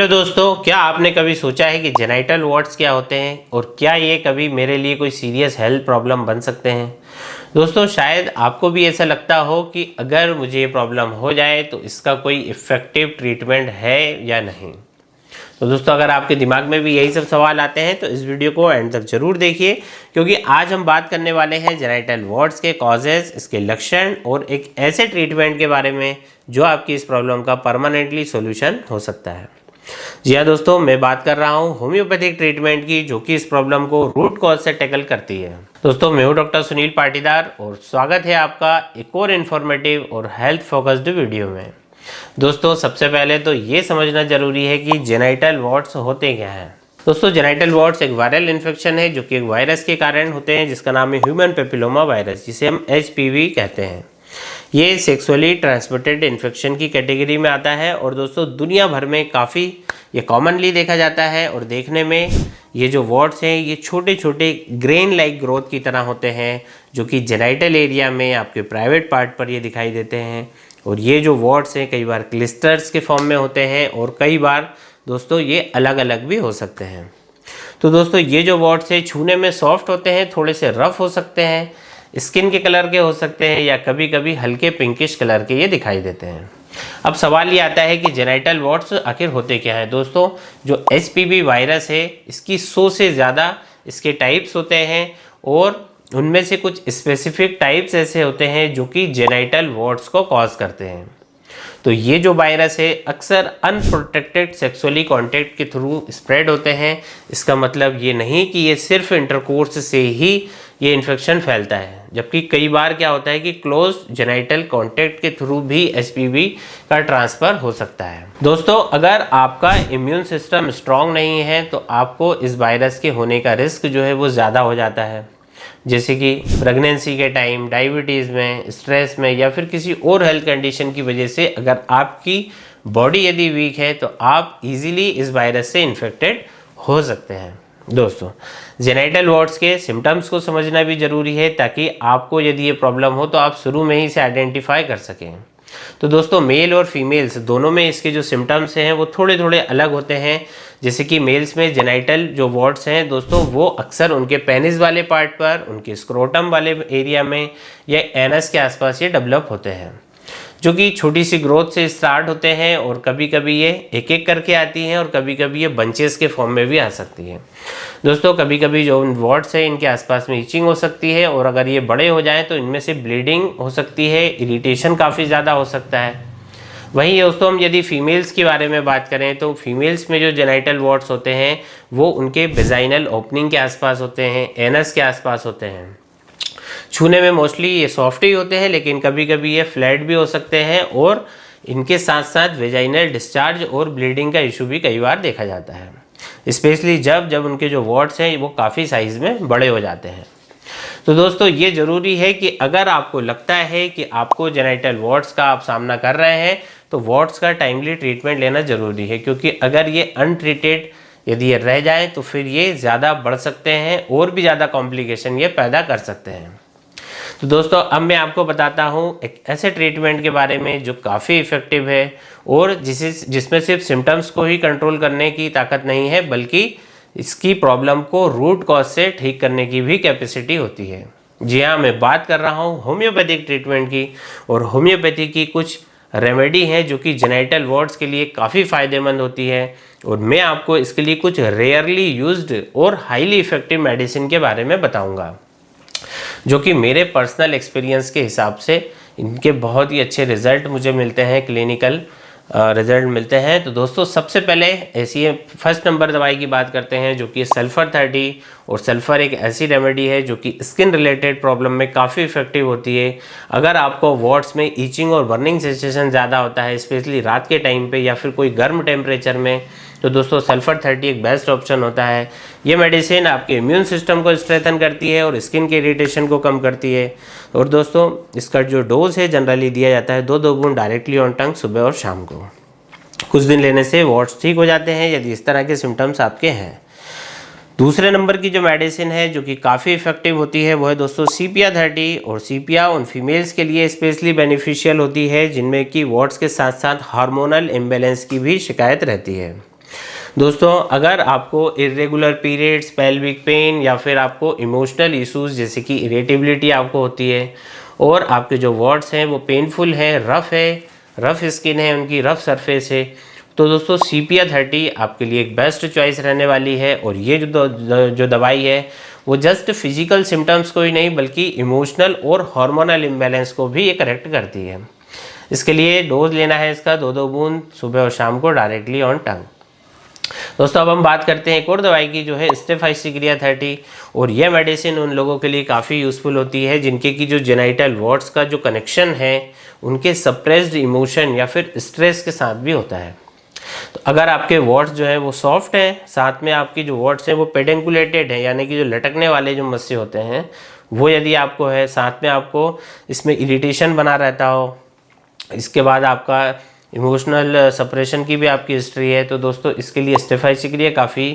Hello दोस्तों, क्या आपने कभी सोचा है कि जेनाइटल वॉर्ड्स क्या होते हैं और क्या ये कभी मेरे लिए कोई सीरियस हेल्थ प्रॉब्लम बन सकते हैं। दोस्तों, शायद आपको भी ऐसा लगता हो कि अगर मुझे ये प्रॉब्लम हो जाए तो इसका कोई इफ़ेक्टिव ट्रीटमेंट है या नहीं। तो दोस्तों, अगर आपके दिमाग में भी यही सब सवाल आते हैं तो इस वीडियो को एंड तक जरूर देखिए, क्योंकि आज हम बात करने वाले हैं जेनाइटल वॉर्ड्स के कॉजेज़, इसके लक्षण और एक ऐसे ट्रीटमेंट के बारे में जो आपकी इस प्रॉब्लम का परमानेंटली सॉल्यूशन हो सकता है। जी हाँ दोस्तों, मैं बात कर रहा हूँ होम्योपैथिक ट्रीटमेंट की, जो कि इस प्रॉब्लम को रूट कॉज से टैकल करती है। दोस्तों, मैं हूँ डॉक्टर सुनील पाटीदार और स्वागत है आपका एक और इन्फॉर्मेटिव और हेल्थ फोकस्ड वीडियो में। दोस्तों, सबसे पहले तो ये समझना जरूरी है कि जेनाइटल वॉर्ड्स होते क्या हैं। दोस्तों, जेनाइटल वॉर्ड्स एक वायरल इन्फेक्शन है जो कि एक वायरस के कारण होते हैं, जिसका नाम है ह्यूमन पेपिलोमा वायरस, जिसे हम HPV कहते हैं। ये सेक्सुअली ट्रांसमिटेड इन्फेक्शन की कैटेगरी में आता है और दोस्तों दुनिया भर में काफ़ी ये कॉमनली देखा जाता है। और देखने में ये जो वॉर्ड्स हैं ये छोटे छोटे ग्रेन लाइक ग्रोथ की तरह होते हैं, जो कि जेनाइटल एरिया में आपके प्राइवेट पार्ट पर ये दिखाई देते हैं। और ये जो वॉर्ड्स हैं कई बार क्लिस्टर्स के फॉर्म में होते हैं और कई बार दोस्तों ये अलग अलग भी हो सकते हैं। तो दोस्तों, ये जो वॉर्ड्स हैं छूने में सॉफ्ट होते हैं, थोड़े से रफ हो सकते हैं, स्किन के कलर के हो सकते हैं या कभी कभी हल्के पिंकिश कलर के ये दिखाई देते हैं। अब सवाल ये आता है कि जेनाइटल वॉर्ड्स आखिर होते क्या हैं। दोस्तों, जो HPV वायरस है इसकी 100 से ज़्यादा इसके टाइप्स होते हैं और उनमें से कुछ स्पेसिफिक टाइप्स ऐसे होते हैं जो कि जेनाइटल वॉर्ड्स को कॉज करते हैं। तो ये जो वायरस है अक्सर अनप्रोटेक्टेड सेक्सुअली कांटेक्ट के थ्रू स्प्रेड होते हैं। इसका मतलब ये नहीं कि ये सिर्फ इंटरकोर्स से ही ये इन्फेक्शन फैलता है, जबकि कई बार क्या होता है कि क्लोज जेनाइटल कांटेक्ट के थ्रू भी HPV का ट्रांसफ़र हो सकता है। दोस्तों, अगर आपका इम्यून सिस्टम स्ट्रांग नहीं है तो आपको इस वायरस के होने का रिस्क जो है वो ज़्यादा हो जाता है, जैसे कि प्रेगनेंसी के टाइम, डायबिटीज़ में, स्ट्रेस में या फिर किसी और हेल्थ कंडीशन की वजह से अगर आपकी बॉडी यदि वीक है तो आप इजीली इस वायरस से इन्फेक्टेड हो सकते हैं। दोस्तों, जेनाइटल वॉर्ड्स के सिम्टम्स को समझना भी ज़रूरी है ताकि आपको यदि ये प्रॉब्लम हो तो आप शुरू में ही इसे आइडेंटिफाई कर सकें। तो दोस्तों, मेल और फीमेल्स दोनों में इसके जो सिम्टम्स हैं वो थोड़े थोड़े अलग होते हैं। जैसे कि मेल्स में जेनाइटल जो वॉर्ड्स हैं दोस्तों वो अक्सर उनके पेनिस वाले पार्ट पर, उनके स्क्रोटम वाले एरिया में या एनस के आसपास ये डेवलप होते हैं, जो कि छोटी सी ग्रोथ से स्टार्ट होते हैं और कभी कभी ये एक एक करके आती हैं और कभी कभी ये बंचेस के फॉर्म में भी आ सकती हैं। दोस्तों, कभी कभी जो वॉर्ड्स है इनके आसपास में इचिंग हो सकती है और अगर ये बड़े हो जाएं तो इनमें से ब्लीडिंग हो सकती है, इरिटेशन काफ़ी ज़्यादा हो सकता है। वहीं दोस्तों, हम यदि फीमेल्स के बारे में बात करें तो फीमेल्स में जो जेनाइटल वॉर्ड्स होते हैं वो उनके वेजाइनल ओपनिंग के आसपास होते हैं, एनस के आसपास होते हैं। छूने में मोस्टली ये सॉफ्ट ही होते हैं, लेकिन कभी कभी ये फ्लैट भी हो सकते हैं और इनके साथ साथ वेजाइनल डिस्चार्ज और ब्लीडिंग का इशू भी कई बार देखा जाता है, स्पेशली जब उनके जो वॉर्ड्स हैं वो काफ़ी साइज़ में बड़े हो जाते हैं। तो दोस्तों, ये ज़रूरी है कि अगर आपको लगता है कि आपको जेनाइटल वॉर्ड्स का आप सामना कर रहे हैं तो वॉर्ड्स का टाइमली ट्रीटमेंट लेना ज़रूरी है, क्योंकि अगर ये अनट्रीटेड यदि ये रह जाए तो फिर ये ज़्यादा बढ़ सकते हैं और भी ज़्यादा कॉम्प्लिकेशन ये पैदा कर सकते हैं। तो दोस्तों, अब मैं आपको बताता हूँ एक ऐसे ट्रीटमेंट के बारे में जो काफ़ी इफ़ेक्टिव है और जिसमें सिर्फ सिम्टम्स को ही कंट्रोल करने की ताकत नहीं है, बल्कि इसकी प्रॉब्लम को रूट कॉज से ठीक करने की भी कैपेसिटी होती है। जी हाँ, मैं बात कर रहा हूँ होम्योपैथिक ट्रीटमेंट की। और होम्योपैथी की कुछ रेमेडी हैं जो कि जेनाइटल वॉर्ड्स के लिए काफ़ी फ़ायदेमंद होती है और मैं आपको इसके लिए कुछ रेयरली यूज्ड और हाईली इफ़ेक्टिव मेडिसिन के बारे में बताऊँगा, जो कि मेरे पर्सनल एक्सपीरियंस के हिसाब से इनके बहुत ही अच्छे रिजल्ट मुझे मिलते हैं, क्लिनिकल रिजल्ट मिलते हैं। तो दोस्तों, सबसे पहले ऐसी फर्स्ट नंबर दवाई की बात करते हैं जो कि सल्फ़र 30। और सल्फ़र एक ऐसी रेमेडी है जो कि स्किन रिलेटेड प्रॉब्लम में काफ़ी इफेक्टिव होती है। अगर आपको वॉर्ड्स में ईचिंग और बर्निंग सेंसेशन ज़्यादा होता है, स्पेशली रात के टाइम पे या फिर कोई गर्म टेम्परेचर में, तो दोस्तों सल्फ़र 30 एक बेस्ट ऑप्शन होता है। ये मेडिसिन आपके इम्यून सिस्टम को स्ट्रेंथन करती है और स्किन के इरिटेशन को कम करती है। और दोस्तों, इसका जो डोज है जनरली दिया जाता है 2 बूंद डायरेक्टली ऑन टंग सुबह और शाम को। कुछ दिन लेने से वॉर्ड्स ठीक हो जाते हैं यदि इस तरह के सिम्टम्स आपके हैं। दूसरे नंबर की जो मेडिसिन है जो कि काफ़ी इफेक्टिव होती है वो है दोस्तों सीपिया 30। और सीपिया उन फीमेल्स के लिए स्पेशली बेनिफिशियल होती है जिनमें कि वॉर्ड्स के साथ साथ हार्मोनल इम्बैलेंस की भी शिकायत रहती है। दोस्तों अगर आपको इरेगुलर पीरियड्स, पेल्विक पेन या फिर आपको इमोशनल इश्यूज जैसे कि इरिटेबिलिटी आपको होती है और आपके जो वार्ड्स हैं वो पेनफुल हैं, रफ़ स्किन है, उनकी रफ़ सरफेस है, तो दोस्तों CPR30 आपके लिए एक बेस्ट चॉइस रहने वाली है। और ये जो दवाई है वो जस्ट फिजिकल सिम्टम्स को ही नहीं बल्कि इमोशनल और हार्मोनल इम्बैलेंस को भी ये करेक्ट करती है। इसके लिए डोज लेना है इसका 2-2 बूंद सुबह और शाम को डायरेक्टली ऑन टंग। दोस्तों अब हम बात करते हैं एक और दवाई की जो है स्टेफाइसिक्रिया 30। और यह मेडिसिन उन लोगों के लिए काफ़ी यूज़फुल होती है जिनके की जो जेनाइटल वॉर्ड्स का जो कनेक्शन है उनके सप्रेस्ड इमोशन या फिर स्ट्रेस के साथ भी होता है। तो अगर आपके वॉर्ड्स जो है वो सॉफ्ट हैं, साथ में आपकी जो वॉर्ड्स हैं वो पेडेंकुलेटेड है यानी कि जो लटकने वाले जो मस्से होते हैं वो यदि आपको है, साथ में आपको इसमें इरिटेशन बना रहता हो, इसके बाद आपका इमोशनल सप्रेशन की भी आपकी हिस्ट्री है, तो दोस्तों इसके लिए स्टेफाइसिक्रिया काफ़ी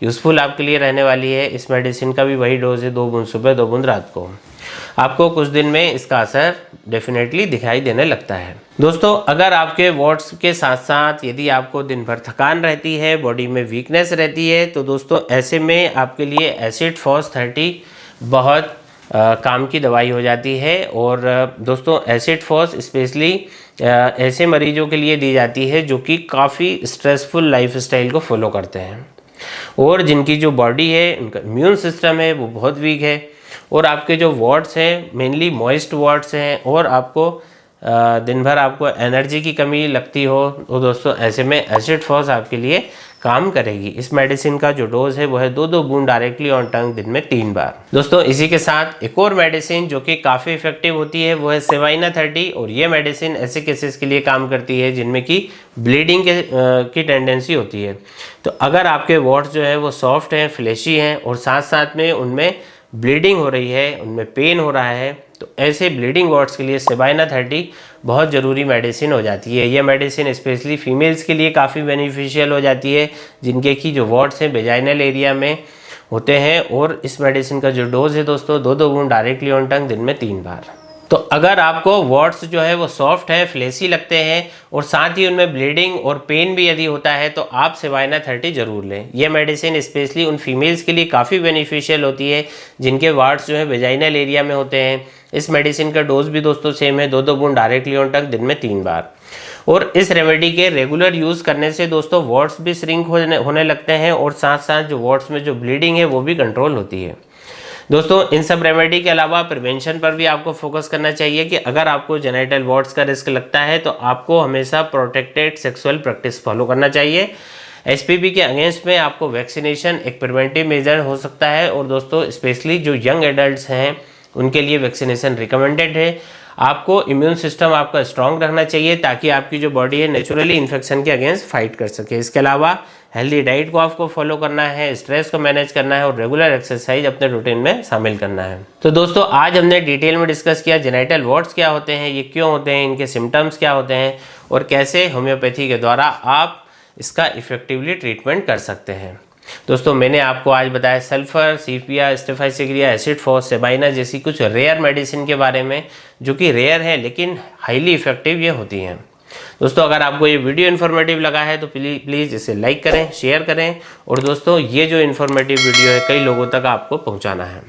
यूज़फुल आपके लिए रहने वाली है। इस मेडिसिन का भी वही डोज है, 2 बूंद सुबह 2 बूंद रात को। आपको कुछ दिन में इसका असर डेफिनेटली दिखाई देने लगता है। दोस्तों अगर आपके वार्ड्स के साथ साथ यदि आपको दिन भर थकान रहती है, बॉडी में वीकनेस रहती है, तो दोस्तों ऐसे में आपके लिए एसिड फॉस 30 बहुत काम की दवाई हो जाती है। और दोस्तों एसिड फॉस स्पेशली ऐसे मरीजों के लिए दी जाती है जो कि काफ़ी स्ट्रेसफुल लाइफस्टाइल को फॉलो करते हैं और जिनकी जो बॉडी है, उनका इम्यून सिस्टम है वो बहुत वीक है और आपके जो वार्ड्स हैं मेनली मॉइस्ट वार्ड्स हैं और आपको दिन भर आपको एनर्जी की कमी लगती हो, तो दोस्तों ऐसे में एसिड फॉस आपके लिए काम करेगी। इस मेडिसिन का जो डोज है वो है 2-2 बूंद डायरेक्टली ऑन टंग दिन में 3 बार। दोस्तों इसी के साथ एक और मेडिसिन जो कि काफ़ी इफेक्टिव होती है वो है सेवाइना 30। और ये मेडिसिन ऐसे केसेस के लिए काम करती है जिनमें कि ब्लीडिंग की टेंडेंसी होती है। तो अगर आपके वार्ड्स जो है वो सॉफ्ट हैं, फ्लैशी हैं और साथ साथ में उनमें ब्लीडिंग हो रही है, उनमें पेन हो रहा है, तो ऐसे ब्लीडिंग वार्ड्स के लिए सेवाइना 30 बहुत ज़रूरी मेडिसिन हो जाती है। ये मेडिसिन स्पेशली फीमेल्स के लिए काफ़ी बेनिफिशियल हो जाती है जिनके की जो वार्ड्स हैं वेजाइनल एरिया में होते हैं। और इस मेडिसिन का जो डोज है दोस्तों 2-2 बूंद डायरेक्टली ऑन टंग दिन में 3 बार। तो अगर आपको वार्ड्स जो है वो सॉफ्ट है, फ्लेसी लगते हैं और साथ ही उनमें ब्लीडिंग और पेन भी यदि होता है तो आप सेवाइना 30 जरूर लें। यह मेडिसिन स्पेशली उन फीमेल्स के लिए काफ़ी बेनिफिशियल होती है जिनके वार्ड्स जो है वेजाइनल एरिया में होते हैं। इस मेडिसिन का डोज भी दोस्तों सेम है, 2-2 बूंद डायरेक्टली ऑन टंग दिन में 3 बार। और इस रेमेडी के रेगुलर यूज़ करने से दोस्तों वार्ड्स भी श्रिंक होने लगते हैं और साथ साथ जो वार्ड्स में जो ब्लीडिंग है वो भी कंट्रोल होती है। दोस्तों इन सब रेमेडी के अलावा प्रिवेंशन पर भी आपको फोकस करना चाहिए कि अगर आपको जेनाइटल वार्ड्स का रिस्क लगता है तो आपको हमेशा प्रोटेक्टेड सेक्सुअल प्रैक्टिस फॉलो करना चाहिए। एसपीपी के अगेंस्ट में आपको वैक्सीनेशन एक प्रिवेंटिव मेजर हो सकता है और दोस्तों स्पेशली जो यंग एडल्ट्स हैं उनके लिए वैक्सीनेशन रिकमेंडेड है। आपको इम्यून सिस्टम आपका स्ट्रांग रखना चाहिए ताकि आपकी जो बॉडी है नेचुरली इन्फेक्शन के अगेंस्ट फाइट कर सके। इसके अलावा हेल्दी डाइट को आपको फॉलो करना है, स्ट्रेस को मैनेज करना है और रेगुलर एक्सरसाइज अपने रूटीन में शामिल करना है। तो दोस्तों आज हमने डिटेल में डिस्कस किया जेनाइटल वार्ड्स क्या होते हैं, ये क्यों होते हैं, इनके सिम्टम्स क्या होते हैं और कैसे होम्योपैथी के द्वारा आप इसका इफेक्टिवली ट्रीटमेंट कर सकते हैं। दोस्तों मैंने आपको आज बताया सल्फर, CPR, स्टेफाइसिक्रिया, एसिड फॉस, सेबाइना जैसी कुछ रेयर मेडिसिन के बारे में जो कि रेयर है लेकिन हाईली इफेक्टिव ये होती हैं। दोस्तों अगर आपको ये वीडियो इन्फॉर्मेटिव लगा है तो प्लीज़ इसे लाइक करें, शेयर करें और दोस्तों ये जो इन्फॉर्मेटिव वीडियो है कई लोगों तक आपको पहुंचाना है।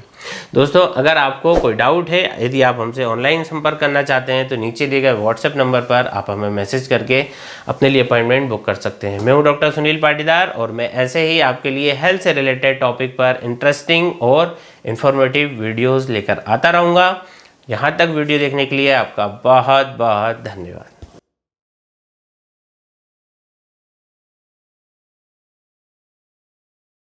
दोस्तों अगर आपको कोई डाउट है, यदि आप हमसे ऑनलाइन संपर्क करना चाहते हैं तो नीचे दिए गए व्हाट्सएप नंबर पर आप हमें मैसेज करके अपने लिए अपॉइंटमेंट बुक कर सकते हैं। मैं हूं डॉक्टर सुनील पाटीदार और मैं ऐसे ही आपके लिए हेल्थ से रिलेटेड टॉपिक पर इंटरेस्टिंग और इन्फॉर्मेटिव वीडियोज़ लेकर आता रहूँगा। यहाँ तक वीडियो देखने के लिए आपका बहुत बहुत धन्यवाद।